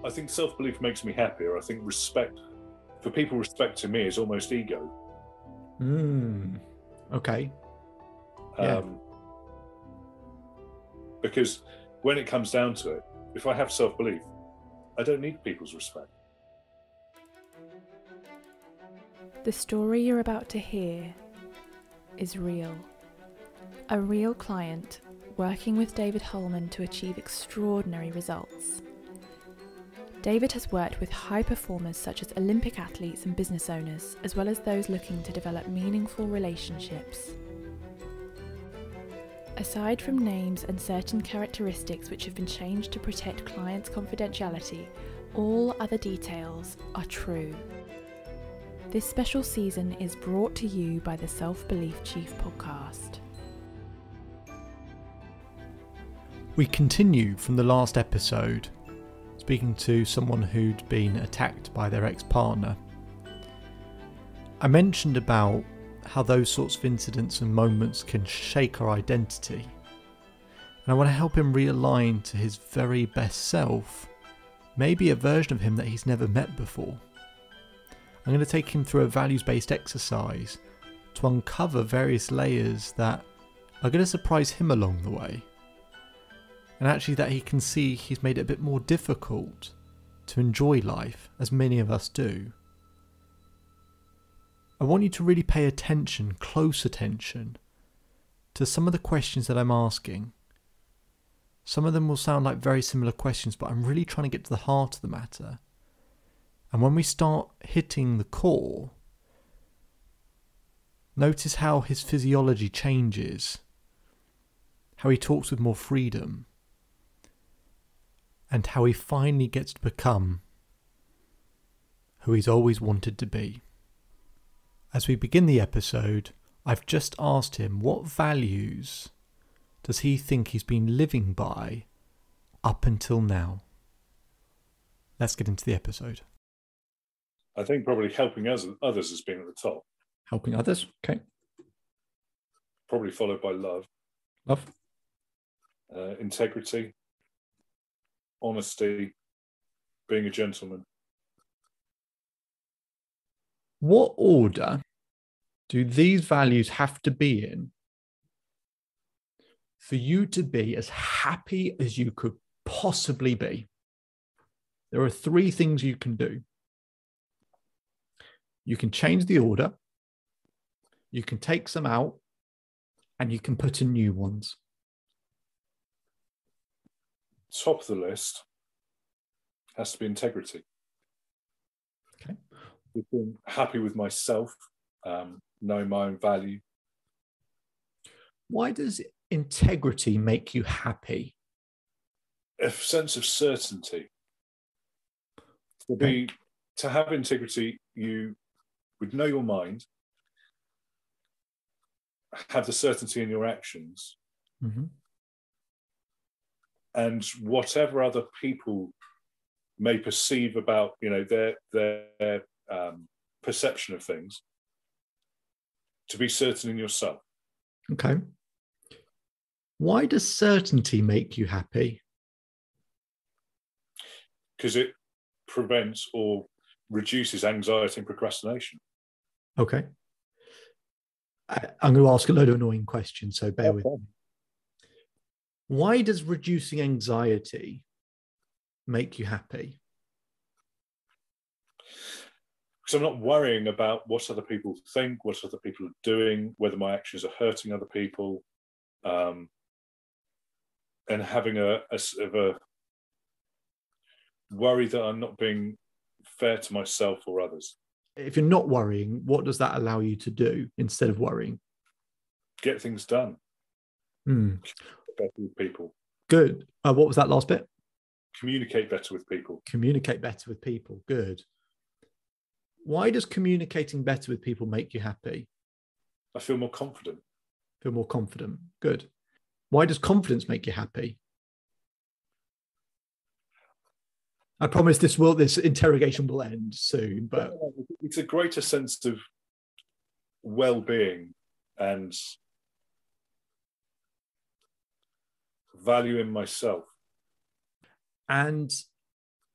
I think self-belief makes me happier. I think respect, for people respecting me, is almost ego. Okay. Because when it comes down to it, if I have self-belief, I don't need people's respect. The story you're about to hear is real. A real client working with David Holman to achieve extraordinary results. David has worked with high performers such as Olympic athletes and business owners, as well as those looking to develop meaningful relationships. Aside from names and certain characteristics which have been changed to protect clients' confidentiality, all other details are true. This special season is brought to you by the Self-Belief Chief podcast. We continue from the last episode, speaking to someone who'd been attacked by their ex-partner. I mentioned about how those sorts of incidents and moments can shake our identity. And I want to help him realign to his very best self, maybe a version of him that he's never met before. I'm going to take him through a values-based exercise to uncover various layers that are going to surprise him along the way. And actually that he can see he's made it a bit more difficult to enjoy life, as many of us do. I want you to really pay attention, close attention, to some of the questions that I'm asking. Some of them will sound like very similar questions, but I'm really trying to get to the heart of the matter. And when we start hitting the core, notice how his physiology changes, how he talks with more freedom, and how he finally gets to become who he's always wanted to be. As we begin the episode, I've just asked him what values does he think he's been living by up until now. Let's get into the episode. I think probably helping others has been at the top. Helping others, okay. Probably followed by love. Love. Integrity. Honesty. Being a gentleman. What order do these values have to be in for you to be as happy as you could possibly be? There are 3 things you can do. You can change the order, you can take some out, and you can put in new ones. Top of the list has to be integrity. Okay. Being happy with myself, knowing my own value. Why does integrity make you happy? A sense of certainty. To have integrity, you would know your mind, have the certainty in your actions, and whatever other people may perceive about, their perception of things, to be certain in yourself. Okay. Why does certainty make you happy? Because it prevents or reduces anxiety and procrastination. Okay. I'm going to ask a load of annoying questions, so bear with me. Why does reducing anxiety make you happy? Because I'm not worrying about what other people think, what other people are doing, whether my actions are hurting other people, and having a sort of a worry that I'm not being fair to myself or others. If you're not worrying, what does that allow you to do instead of worrying? Get things done. Better with people. Good. What was that last bit? Communicate better with people. Communicate better with people. Good. Why does communicating better with people make you happy? I feel more confident. Feel more confident. Good. Why does confidence make you happy? I promise this interrogation will end soon, but it's a greater sense of well-being and value in myself. And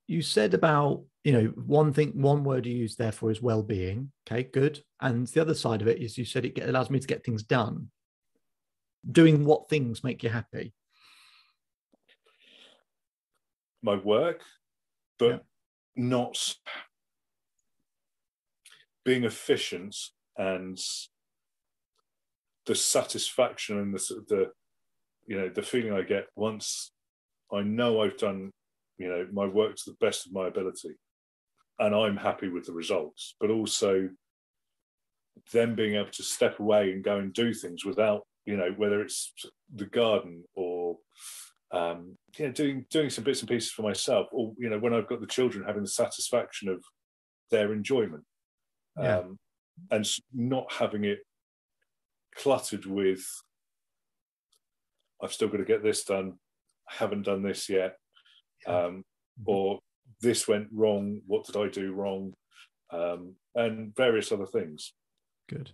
you said about, one word you used therefore is well-being. Okay, good. And the other side of it is you said it allows me to get things done. Doing what things make you happy? My work, but not being efficient, and the satisfaction and the feeling I get once I know I've done my work to the best of my ability and I'm happy with the results, but also them being able to step away and go and do things without, whether it's the garden or doing some bits and pieces for myself, or when I've got the children, having the satisfaction of their enjoyment, and not having it cluttered with, I've still got to get this done, I haven't done this yet, or this went wrong, what did I do wrong, and various other things. Good.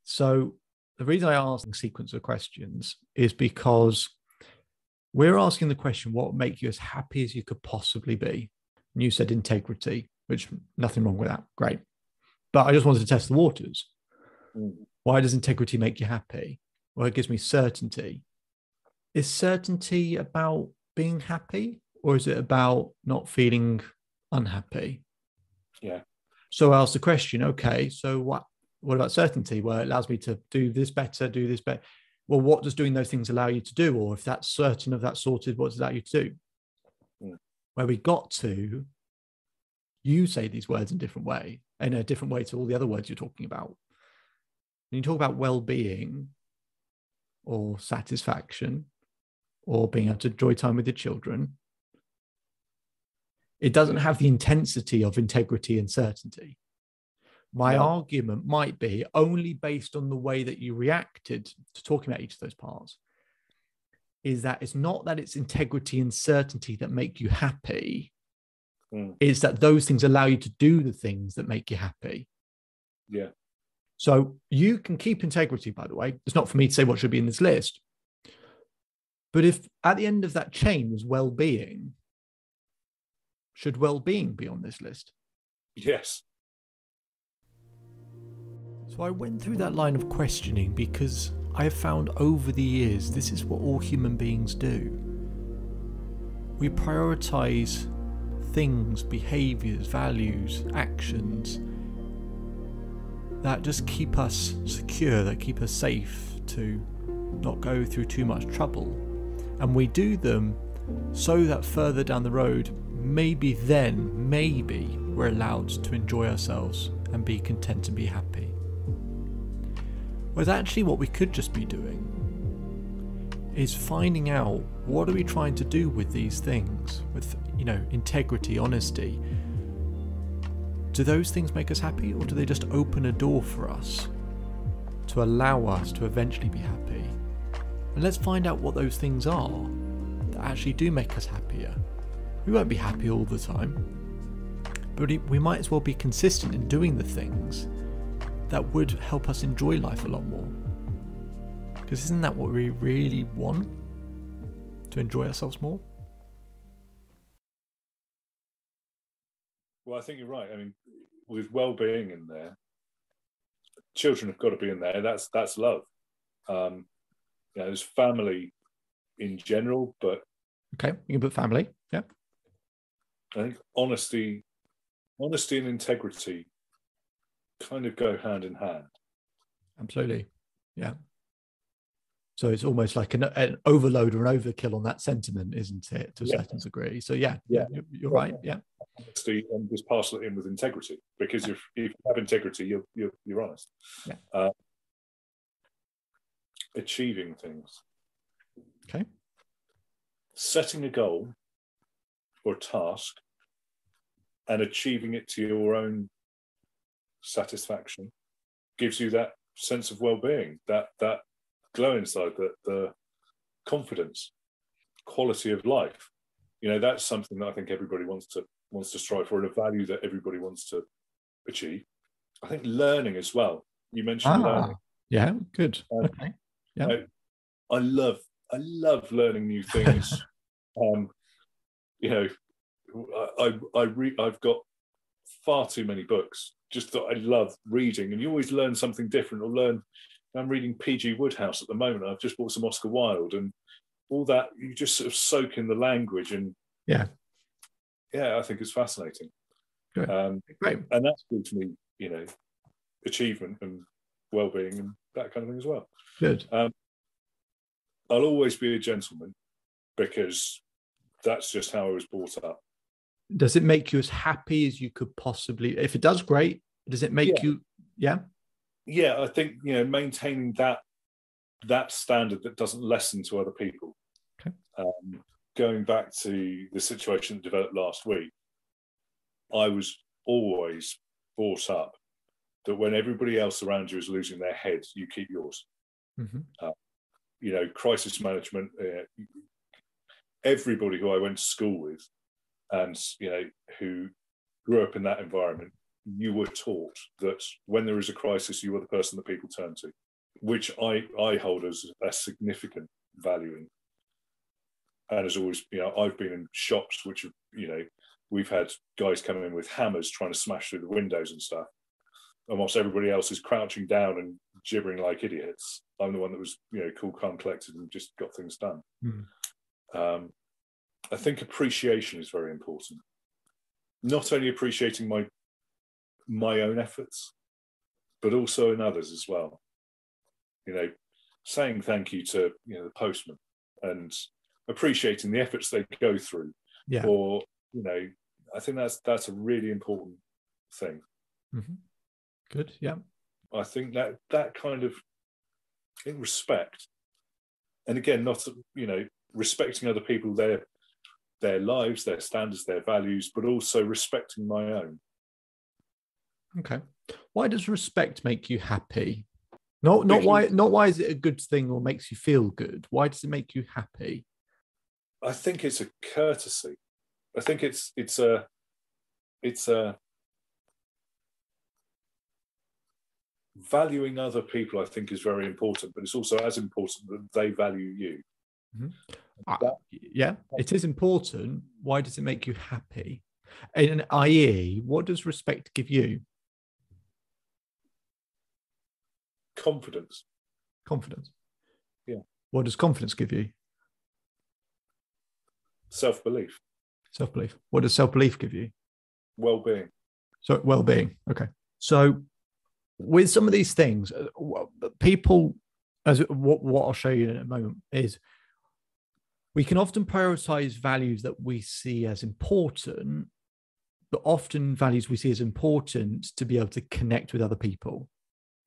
So the reason I ask the sequence of questions is because we're asking the question, what would make you as happy as you could possibly be? And you said integrity, which nothing wrong with that. Great. But I just wanted to test the waters. Why does integrity make you happy? Well, it gives me certainty. Is certainty about being happy, or is it about not feeling unhappy? Yeah. So I asked the question, okay, so what about certainty? Well, it allows me to do this better. Well, what does doing those things allow you to do? Or if that's certain of that sorted, what does it allow you to do? Where we got to, you say these words in a different way to all the other words you're talking about. When you talk about well-being or satisfaction or being able to enjoy time with your children, it doesn't have the intensity of integrity and certainty. My argument might be, only based on the way that you reacted to talking about each of those parts, is that it's not that it's integrity and certainty that make you happy. It's that those things allow you to do the things that make you happy. Yeah. So you can keep integrity, by the way. It's not for me to say what should be in this list. But if at the end of that chain was well-being, should well-being be on this list? Yes. So I went through that line of questioning because I have found over the years this is what all human beings do. We prioritize things, behaviors, values, actions that just keep us secure, that keep us safe, to not go through too much trouble. And we do them so that further down the road, maybe we're allowed to enjoy ourselves and be content and be happy. Whereas actually what we could just be doing is finding out, what are we trying to do with these things, with integrity, honesty. Do those things make us happy, or do they just open a door for us to allow us to eventually be happy? And let's find out what those things are that actually do make us happier. We won't be happy all the time, but we might as well be consistent in doing the things that would help us enjoy life a lot more. Because isn't that what we really want? To enjoy ourselves more? Well, I think you're right. I mean, with well-being in there, children have got to be in there. That's love. There's family in general, but okay, you can put family. Yeah. I think honesty and integrity kind of go hand in hand. Absolutely. Yeah. So it's almost like an overload or an overkill on that sentiment, isn't it, to a certain degree? So yeah, you're right. Yeah. Honesty, and just parcel it in with integrity, because if you have integrity, you're honest. Yeah. Achieving things. Okay. Setting a goal or a task and achieving it to your own satisfaction gives you that sense of well-being, that glow inside, the confidence, quality of life. That's something that I think everybody wants to strive for, and a value that everybody wants to achieve. I think learning as well. You mentioned learning. Yeah, good. Okay. Yeah. I love learning new things. I've got far too many books just that I love reading, and you always learn something different. I'm reading P.G. Wodehouse at the moment. I've just bought some Oscar Wilde, and all that, you just sort of soak in the language, and I think it's fascinating. Great. And that's brought me, achievement and well-being and that kind of thing as well. Good. I'll always be a gentleman because that's just how I was brought up. Does it make you as happy as you could possibly? If it does, great. Does it make you? Yeah. Yeah, I think maintaining that standard that doesn't lessen to other people. Okay. Going back to the situation that developed last week, I was always brought up that when everybody else around you is losing their head, you keep yours. Crisis management. Everybody who I went to school with, and who grew up in that environment, you were taught that when there is a crisis, you are the person that people turn to, which I hold as a significant value in. And as always, I've been in shops which have, we've had guys come in with hammers trying to smash through the windows and stuff. And whilst everybody else is crouching down and gibbering like idiots, I'm the one that was, cool, calm, collected, and just got things done. I think appreciation is very important. Not only appreciating my own efforts, but also in others as well. Saying thank you to the postman and appreciating the efforts they go through. Yeah. Or I think that's a really important thing. Good. Yeah. I think that kind of in respect, and again, not respecting other people, their lives, their standards, their values, but also respecting my own. Okay. Why does respect make you happy? Not why is it a good thing or makes you feel good? Why does it make you happy? I think it's a courtesy. I think it's a valuing other people, I think, is very important, but it's also as important that they value you. It is important. Why does it make you happy? And i.e., what does respect give you? Confidence. Yeah. What does confidence give you? Self-belief. What does self-belief give you? Well-being. So well-being. Okay. So with some of these things, people, as what I'll show you in a moment, is we can often prioritize values that we see as important, but often values we see as important to be able to connect with other people.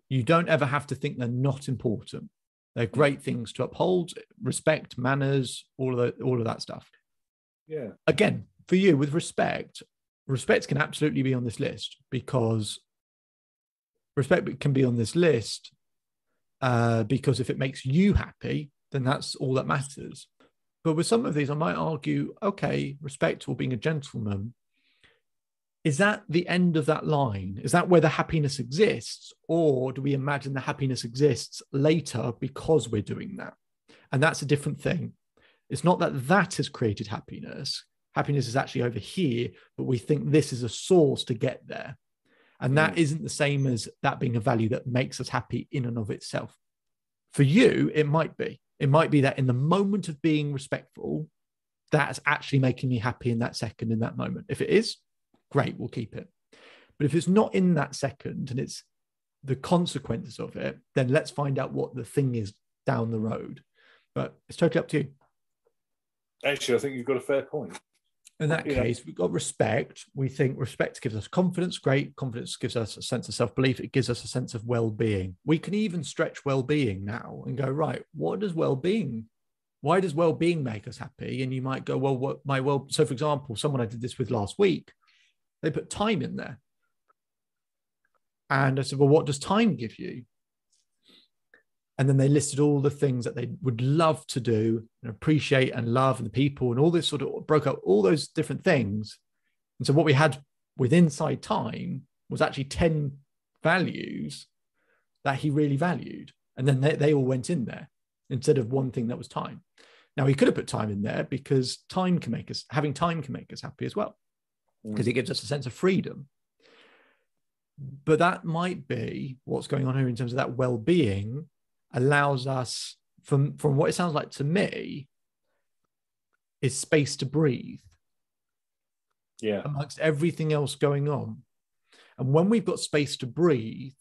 You don't ever have to think they're not important. They're great things to uphold: respect, manners, all of that stuff. Yeah. Again, for you, with respect can absolutely be on this list, because respect can be on this list because if it makes you happy, then that's all that matters. But with some of these, I might argue, okay, respect or being a gentleman, is that the end of that line? Is that where the happiness exists? Or do we imagine the happiness exists later because we're doing that? And that's a different thing. It's not that has created happiness. Happiness is actually over here, but we think this is a source to get there. And that isn't the same as that being a value that makes us happy in and of itself. For you, it might be. It might be that in the moment of being respectful, that's actually making me happy in that second, in that moment. If it is, great, we'll keep it. But if it's not in that second and it's the consequences of it, then let's find out what the thing is down the road. But it's totally up to you. Actually, I think you've got a fair point. In that case, we've got respect. We think respect gives us confidence. Great. Confidence gives us a sense of self-belief. It gives us a sense of well-being. We can even stretch well-being now and go, right, why does well-being make us happy? And you might go, so for example, someone I did this with last week, they put time in there. And I said, well, what does time give you? And then they listed all the things that they would love to do and appreciate and love, and the people and all this, sort of broke out all those different things. And so what we had with Inside Time was actually 10 values that he really valued. And then they all went in there instead of one thing that was time. Now, he could have put time in there because having time can make us happy as well, because it gives us a sense of freedom. But that might be what's going on here in terms of that well-being allows us, from what it sounds like to me, is space to breathe. Yeah. Amongst everything else going on. And when we've got space to breathe,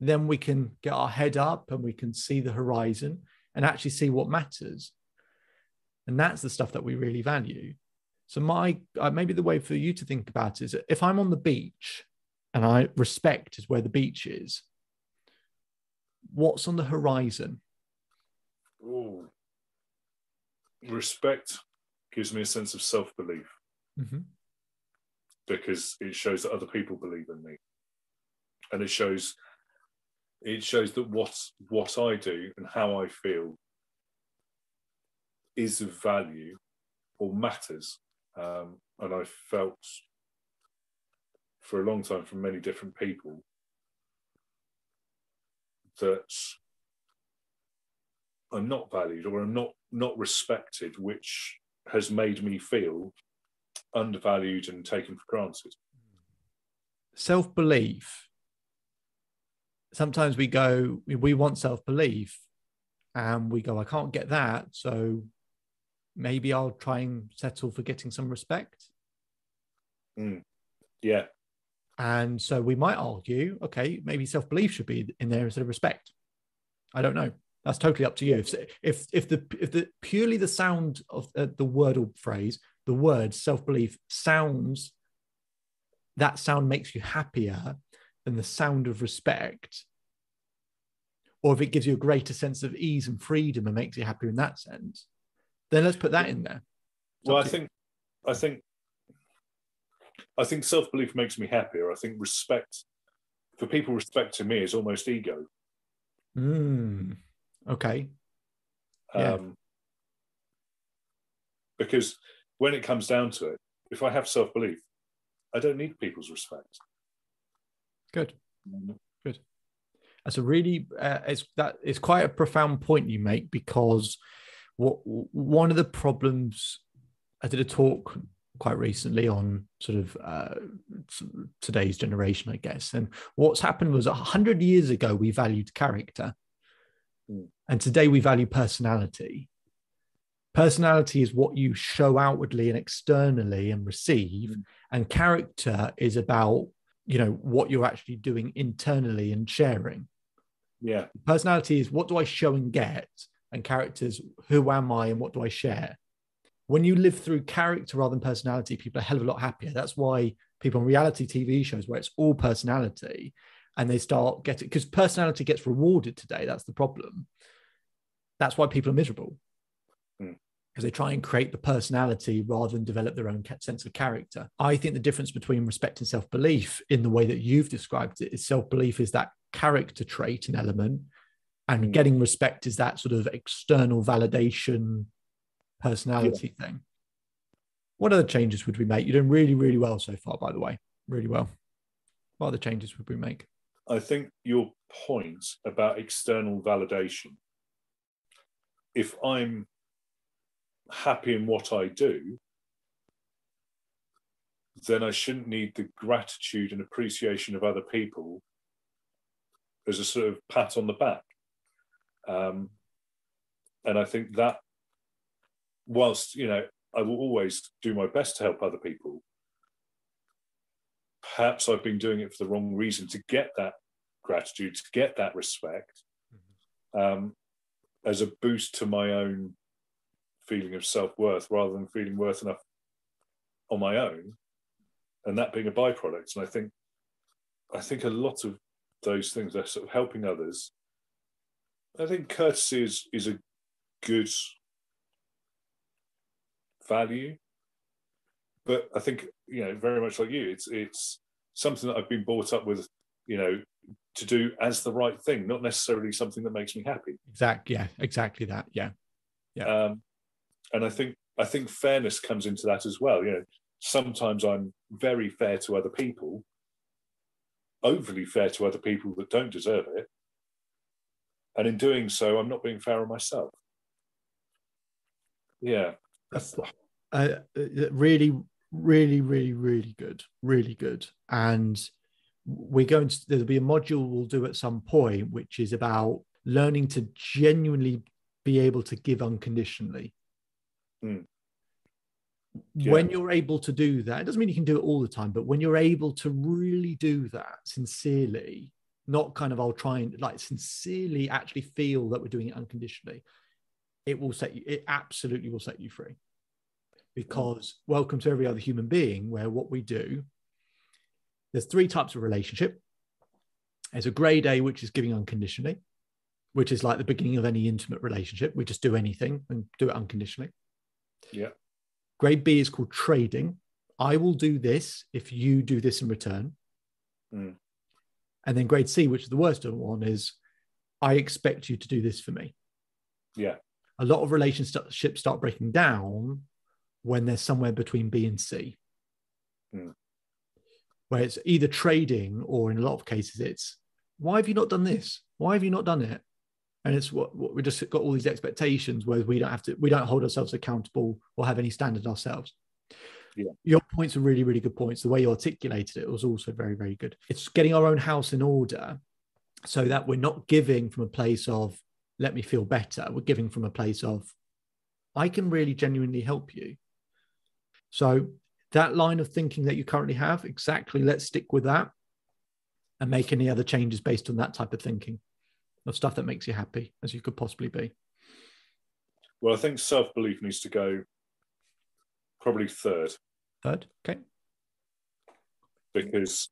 then we can get our head up and we can see the horizon and actually see what matters. And that's the stuff that we really value. So maybe the way for you to think about it is, if I'm on the beach and respect is where the beach is, what's on the horizon? Ooh. Respect gives me a sense of self-belief. Mm-hmm. Because it shows that other people believe in me. And it shows that what I do and how I feel is of value or matters. And I felt for a long time from many different people that I'm not valued or I'm not respected, which has made me feel undervalued and taken for granted. Self-belief. Sometimes we want self-belief and we go, I can't get that, so maybe I'll try and settle for getting some respect. Yeah. And so we might argue, okay, maybe self-belief should be in there instead of respect. I don't know. That's totally up to you. If the purely the sound of the word or phrase, the word self-belief that sound makes you happier than the sound of respect, or if it gives you a greater sense of ease and freedom and makes you happier in that sense, then let's put that in there. Well, I think self-belief makes me happier. I think respect, for people respecting me, is almost ego. Okay. Yeah. Because when it comes down to it, if I have self-belief, I don't need people's respect. Good. Good. That's a really it's quite a profound point you make, because one of the problems, I did a talk quite recently on sort of today's generation, I guess, and what's happened was 100 years ago we valued character, and today we value personality. Personality is what you show outwardly and externally and receive, and character is about, what you're actually doing internally and sharing. Yeah. Personality is what do I show and get, and characters, who am I and what do I share? When you live through character rather than personality, people are a hell of a lot happier. That's why people on reality TV shows where it's all personality, and they start getting, because personality gets rewarded today. That's the problem. That's why people are miserable, because they try and create the personality rather than develop their own sense of character. I think the difference between respect and self-belief, in the way that you've described it, is self-belief is that character trait and element, and getting respect is that sort of external validation personality thing. What other changes would we make? You're doing really, really well so far, by the way. Really well. What other changes would we make? I think your point about external validation, if I'm happy in what I do, then I shouldn't need the gratitude and appreciation of other people as a sort of pat on the back. And I think that whilst, I will always do my best to help other people, perhaps I've been doing it for the wrong reason, to get that gratitude, to get that respect, as a boost to my own feeling of self-worth, rather than feeling worth enough on my own, and that being a byproduct. And I think a lot of those things are sort of helping others. I think courtesy is a good value, but I think, very much like you, it's something that I've been brought up with, to do as the right thing, not necessarily something that makes me happy. Exactly that. Yeah. And I think fairness comes into that as well. Sometimes I'm very fair to other people, overly fair to other people that don't deserve it, and in doing so, I'm not being fair on myself. Yeah. Really, really, really, really good. Really good. And there'll be a module we'll do at some point, which is about learning to genuinely be able to give unconditionally. When you're able to do that, it doesn't mean you can do it all the time, but when you're able to really do that sincerely, not kind of I'll try and like sincerely actually feel that we're doing it unconditionally, it absolutely will set you free. Because welcome to every other human being, where what we do, there's 3 types of relationship. There's a grade A, which is giving unconditionally, which is like the beginning of any intimate relationship. We just do anything and do it unconditionally. Yeah. Grade B is called trading. I will do this if you do this in return. And then grade C, which is the worst one, is I expect you to do this for me. Yeah. A lot of relationships start breaking down when they're somewhere between B and C. Where it's either trading, or in a lot of cases it's, why have you not done this? Why have you not done it? And it's what we just got all these expectations where we don't hold ourselves accountable or have any standard ourselves. Yeah. Your points are really, really good points. The way you articulated it was also very, very good. It's getting our own house in order so that we're not giving from a place of, let me feel better. We're giving from a place of, I can really genuinely help you. So that line of thinking that you currently have, exactly, let's stick with that and make any other changes based on that type of thinking, of stuff that makes you happy as you could possibly be. Well, I think self-belief needs to go probably third. Third, okay. Because,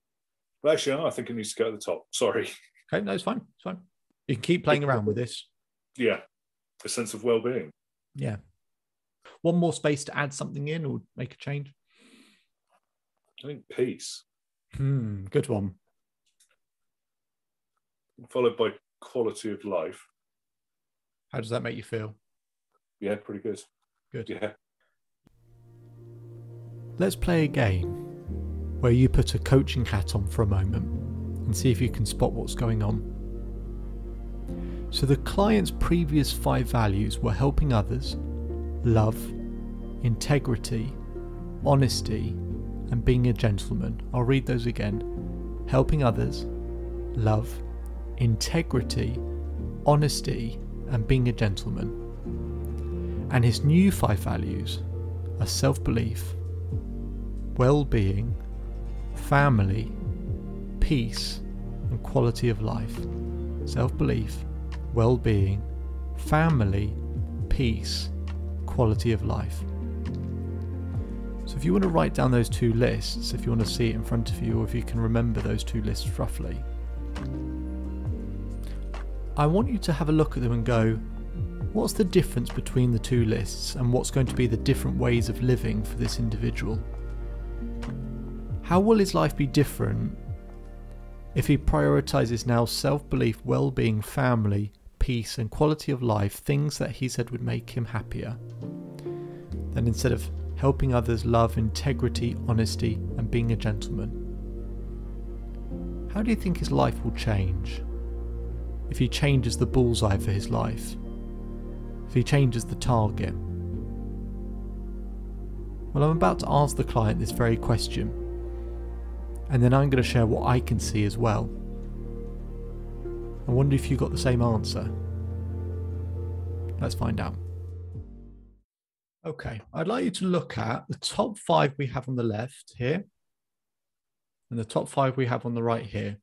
well, actually, no, I think it needs to go at the top. Sorry. Okay, no, it's fine. It's fine. You can keep playing around with this. Yeah, a sense of well-being. Yeah. One more space to add something in or make a change? I think peace. Good one. Followed by quality of life. How does that make you feel? Yeah, pretty good. Good. Yeah. Let's play a game where you put a coaching hat on for a moment and see if you can spot what's going on. So the client's previous 5 values were helping others, love, integrity, honesty, and being a gentleman. I'll read those again. Helping others, love, integrity, honesty, and being a gentleman. And his new 5 values are self-belief, well-being, family, peace, and quality of life. Self-belief, well-being, family, peace, quality of life. So if you want to write down those 2 lists, if you want to see it in front of you, or if you can remember those 2 lists roughly, I want you to have a look at them and go, what's the difference between the 2 lists, and what's going to be the different ways of living for this individual? How will his life be different if he prioritizes now self-belief, well-being, family, peace, and quality of life, things that he said would make him happier, then instead of helping others, love, integrity, honesty, and being a gentleman? How do you think his life will change if he changes the bullseye for his life? If he changes the target? Well, I'm about to ask the client this very question, and then I'm going to share what I can see as well. I wonder if you got the same answer. Let's find out. Okay, I'd like you to look at the top 5 we have on the left here, and the top 5 we have on the right here.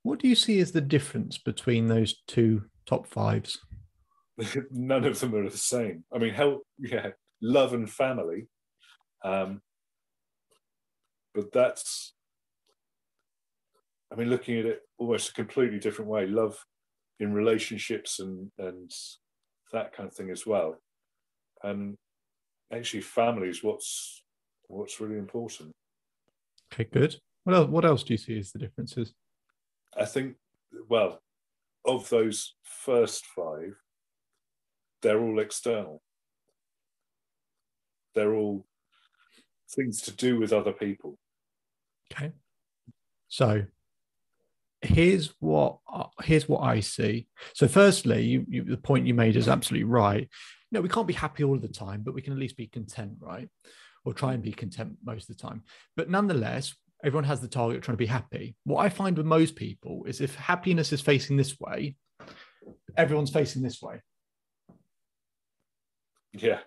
What do you see as the difference between those 2 top 5s? None of them are the same. I mean, love and family. But that's, I mean, looking at it almost a completely different way. Love in relationships and that kind of thing as well. And actually, family is what's really important. Okay, good. What else do you see as the differences? I think, well, of those first 5, they're all external. They're all things to do with other people. Okay. So here's what I see. So firstly, the point you made is absolutely right. we can't be happy all of the time, but we can at least be content, right? Or try and be content most of the time. But nonetheless, everyone has the target of trying to be happy. What I find with most people is if happiness is facing this way, everyone's facing this way. Yeah.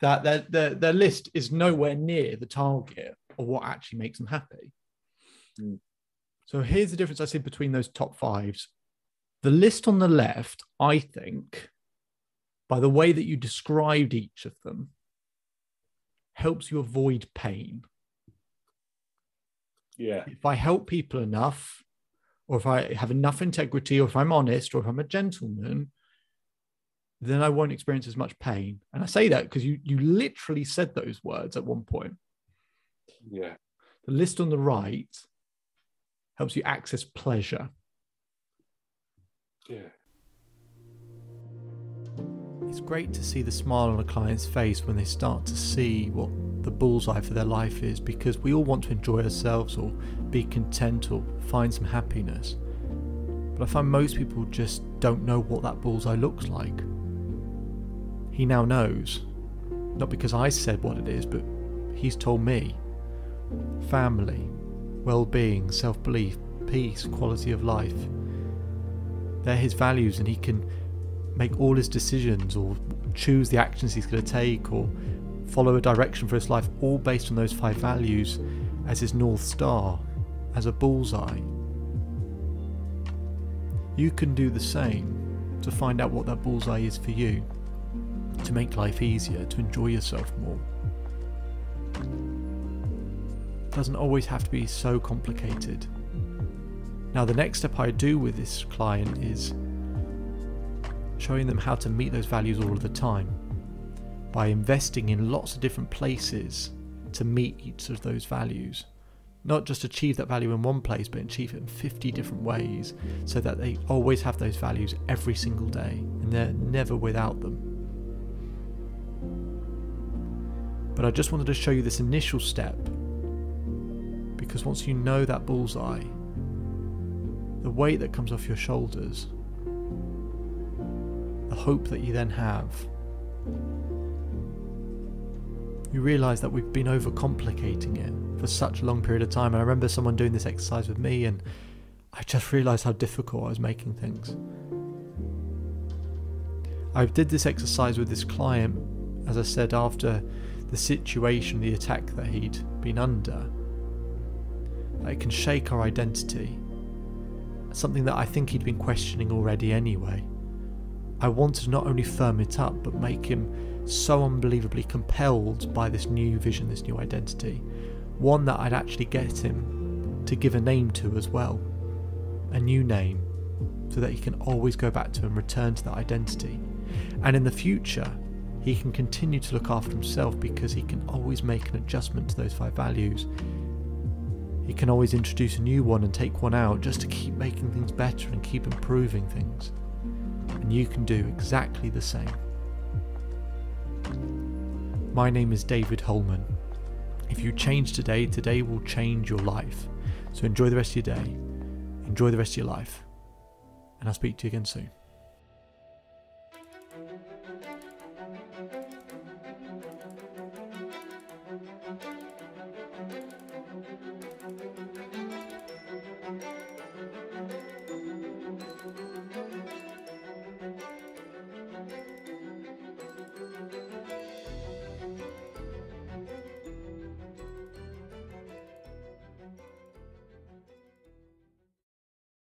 That their list is nowhere near the target of what actually makes them happy. Mm. So here's the difference I see between those top fives. The list on the left, I think, by the way that you described each of them, helps you avoid pain. Yeah. If I help people enough, or if I have enough integrity, or if I'm honest, or if I'm a gentleman, then I won't experience as much pain. And I say that because you literally said those words at one point. Yeah. The list on the right helps you access pleasure. Yeah. It's great to see the smile on a client's face when they start to see what the bullseye for their life is, because we all want to enjoy ourselves or be content or find some happiness. But I find most people just don't know what that bullseye looks like. He now knows, not because I said what it is, but he's told me. Family, well-being, self-belief, peace, quality of life. They're his values, and he can make all his decisions or choose the actions he's going to take or follow a direction for his life, all based on those 5 values as his North Star, as a bullseye. You can do the same to find out what that bullseye is for you, to make life easier, to enjoy yourself more. It doesn't always have to be so complicated. Now, the next step I do with this client is showing them how to meet those values all of the time by investing in lots of different places to meet each of those values. Not just achieve that value in one place, but achieve it in 50 different ways so that they always have those values every single day and they're never without them. But I just wanted to show you this initial step, because once you know that bullseye, the weight that comes off your shoulders, the hope that you then have, you realise that we've been overcomplicating it for such a long period of time. And I remember someone doing this exercise with me, and I just realised how difficult I was making things. I did this exercise with this client, as I said, after the situation, the attack that he'd been under. It can shake our identity, something that I think he'd been questioning already anyway. I wanted to not only firm it up, but make him so unbelievably compelled by this new vision, this new identity. One that I'd actually get him to give a name to as well. A new name, so that he can always go back to and return to that identity. And in the future, he can continue to look after himself, because he can always make an adjustment to those 5 values. He can always introduce a new one and take one out, just to keep making things better and keep improving things. And you can do exactly the same. My name is David Holman. If you change today, today will change your life. So enjoy the rest of your day, enjoy the rest of your life, and I'll speak to you again soon.